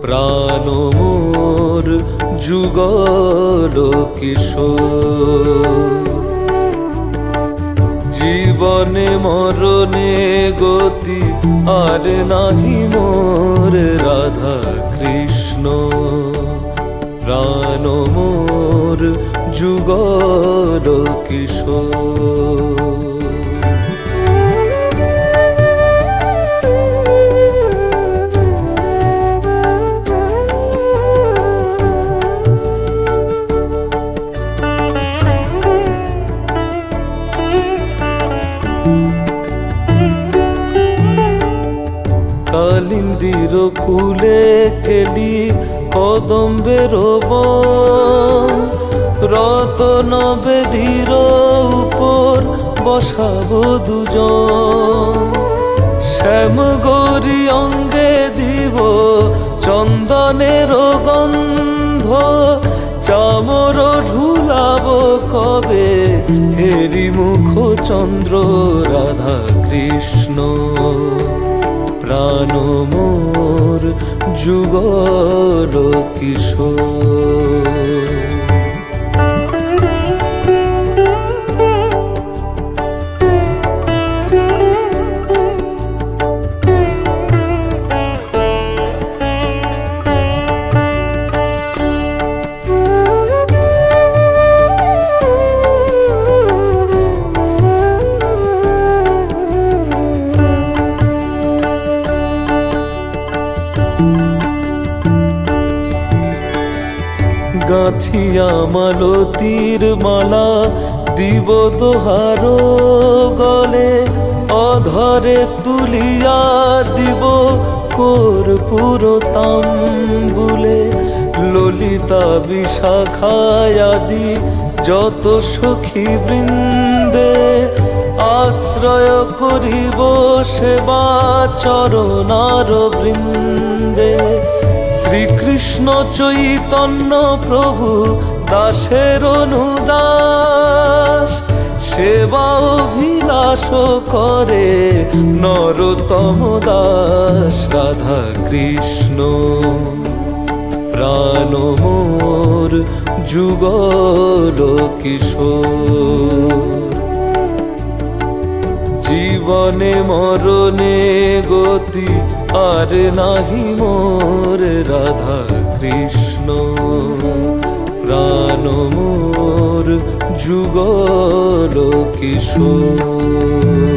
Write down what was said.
প্রাণ মোর যুগল কিশোর। জীবনে মরণে গতি আর নাহি মোর রাধা কৃষ্ণ। প্রাণ মোর যুগল কিশোর। কালিন্দির কুলে কেলি কদম্বের বন। রতন বেদির উপর বসাব দুজন। শ্যাম গৌরী অঙ্গে দিব চন্দনের গন্ধ। চামর ঢুলাব কবে হেরি মুখ চন্দ্র রাধা কৃষ্ণ। প্রাণ মোর যুগল কিশোর। গাঁথিয়া মালতীর মালা দিব তোহার গলে। অধরে তুলিয়া দিব কর্পূর তাম্বুলে। ললিতা বিশাখায়াদি যত সখী বৃন্দে। আশ্রয় করিব সেবা চরণার বৃন্দে। শ্রীকৃষ্ণ চৈতন্য প্রভু দাসের অনুদাস। সেবা অভিলাষ করে নরোত্তম দাস রাধা কৃষ্ণ। প্রাণ মোর যুগল কিশোর। জীবনে মরণে গতি আর নাহি মোর রাধা কৃষ্ণ। প্রাণ মোর যুগল কিশোর।